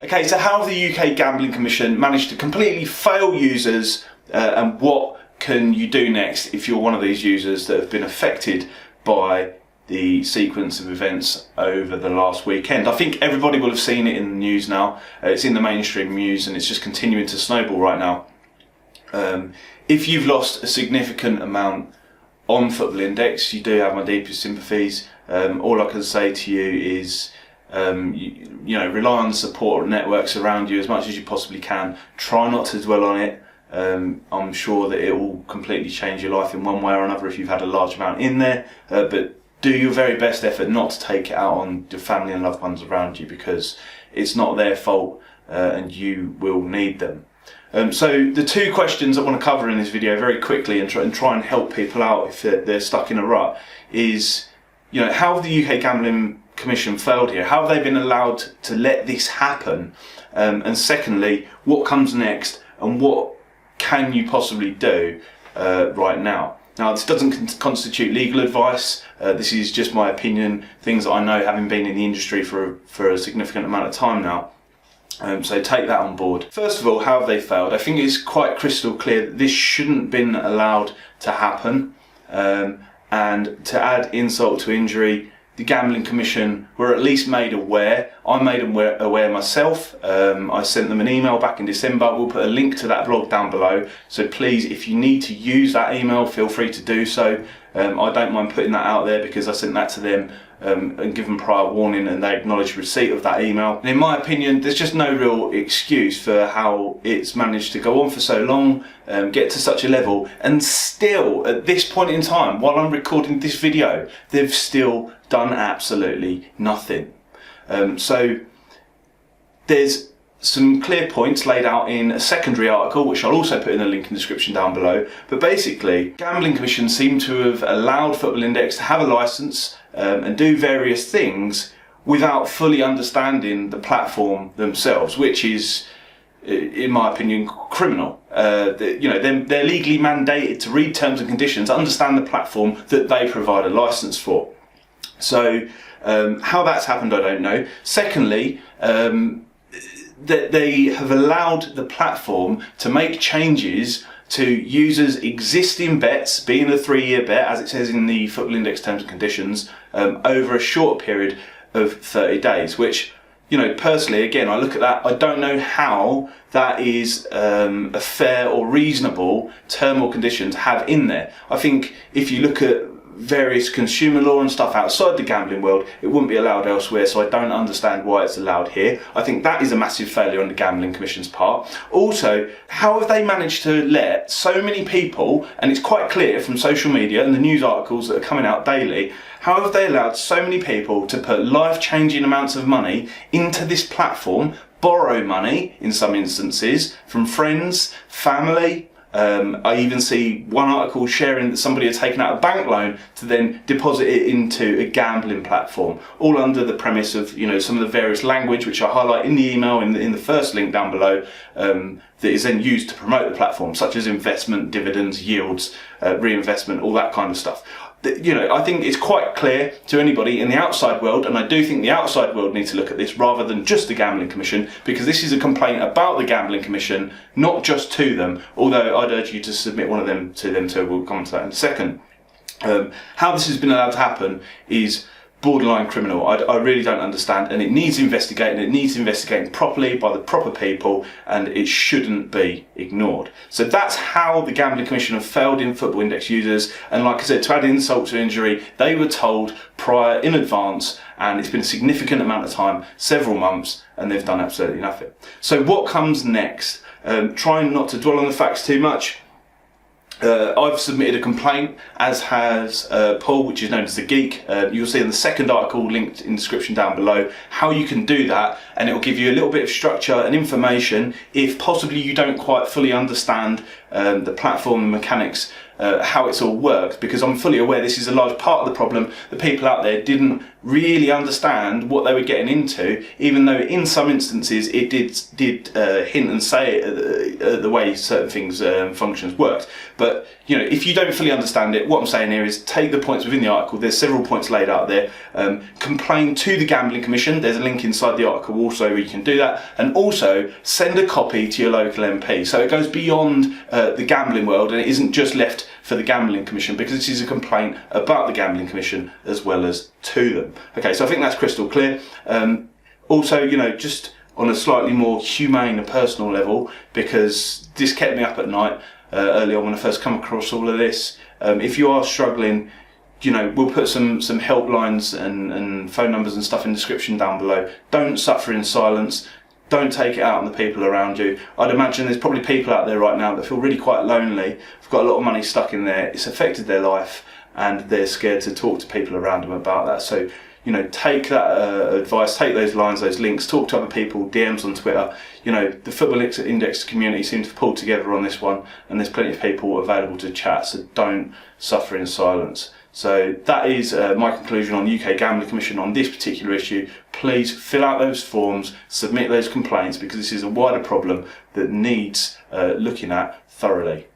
Okay, so how have the UK Gambling Commission managed to completely fail users, and what can you do next if you're one of these users that have been affected by the sequence of events over the last weekend? I think everybody will have seen it in the news now. It's in the mainstream news and it's just continuing to snowball right now. If you've lost a significant amount on Football Index, you do have my deepest sympathies. All I can say to you is rely on the support networks around you as much as you possibly can. Try not to dwell on it. I'm sure that it will completely change your life in one way or another if you've had a large amount in there, but do your very best effort not to take it out on your family and loved ones around you, because it's not their fault and you will need them. So the two questions I want to cover in this video very quickly and try and help people out if they're stuck in a rut is, how have the UK Gambling Commission failed here? How have they been allowed to let this happen? And secondly, what comes next and what can you possibly do right now? Now, this doesn't constitute legal advice. This is just my opinion, things that I know having been in the industry for a significant amount of time now. So take that on board. First of all, how have they failed? I think it's quite crystal clear that this shouldn't have been allowed to happen. And to add insult to injury, the Gambling Commission were at least made aware. I made them aware myself. I sent them an email back in December. We'll put a link to that blog down below. So please, if you need to use that email, feel free to do so. I don't mind putting that out there because I sent that to them and given prior warning, and they acknowledged receipt of that email. And in my opinion, there's just no real excuse for how it's managed to go on for so long, get to such a level, and still, at this point in time, while I'm recording this video, they've still done absolutely nothing. So there's some clear points laid out in a secondary article, which I'll also put in the link in the description down below. But basically, Gambling Commission seem to have allowed Football Index to have a licence and do various things without fully understanding the platform themselves, which is, in my opinion, criminal. They're legally mandated to read terms and conditions, understand the platform that they provide a licence for. So how that's happened, I don't know. Secondly, that they have allowed the platform to make changes to users' existing bets, being a 3-year bet, as it says in the Football Index terms and conditions, over a short period of 30 days, which, personally, again, I look at that, I don't know how that is a fair or reasonable term or condition to have in there. I think if you look at various consumer law and stuff outside the gambling world, it wouldn't be allowed elsewhere, so I don't understand why it's allowed here. I think that is a massive failure on the Gambling Commission's part. Also, how have they managed to let so many people, and it's quite clear from social media and the news articles that are coming out daily, how have they allowed so many people to put life-changing amounts of money into this platform, borrow money in some instances from friends, family? I even see one article sharing that somebody had taken out a bank loan to then deposit it into a gambling platform, all under the premise of some of the various language which I highlight in the email in the first link down below, that is then used to promote the platform, such as investment, dividends, yields, reinvestment, all that kind of stuff. I think it's quite clear to anybody in the outside world, and I do think the outside world needs to look at this rather than just the Gambling Commission, because this is a complaint about the Gambling Commission, not just to them, although I'd urge you to submit one of them to them too. We'll come on to that in a second. How this has been allowed to happen is borderline criminal. I really don't understand, and it needs investigating. It needs investigating properly by the proper people, and it shouldn't be ignored. So that's how the Gambling Commission have failed in Football Index users, and like I said, to add insult to injury, they were told prior in advance, and it's been a significant amount of time, several months, and they've done absolutely nothing. So what comes next? Trying not to dwell on the facts too much. I've submitted a complaint, as has Paul, which is known as the Geek. You'll see in the second article linked in the description down below how you can do that, and it will give you a little bit of structure and information if possibly you don't quite fully understand the platform and mechanics, how it's all worked, because I'm fully aware this is a large part of the problem. The people out there didn't really understand what they were getting into, even though in some instances it did hint and say the way certain things functions worked. But if you don't fully understand it, what I'm saying here is take the points within the article. There's several points laid out there. Complain to the Gambling Commission. There's a link inside the article also where you can do that, and also send a copy to your local MP. So it goes beyond the gambling world, and it isn't just left for the Gambling Commission, because this is a complaint about the Gambling Commission as well as to them. Okay, so I think that's crystal clear. Also, just on a slightly more humane and personal level, because this kept me up at night early on when I first come across all of this. If you are struggling, we'll put some helplines and phone numbers and stuff in the description down below. Don't suffer in silence. Don't take it out on the people around you. I'd imagine there's probably people out there right now that feel really quite lonely. They've got a lot of money stuck in there. It's affected their life, and they're scared to talk to people around them about that. So, take that advice, take those lines, those links, talk to other people, DMs on Twitter. The Football Index community seems to have pulled together on this one, and there's plenty of people available to chat, so don't suffer in silence. So that is my conclusion on UK Gambling Commission on this particular issue. Please fill out those forms, submit those complaints, because this is a wider problem that needs looking at thoroughly.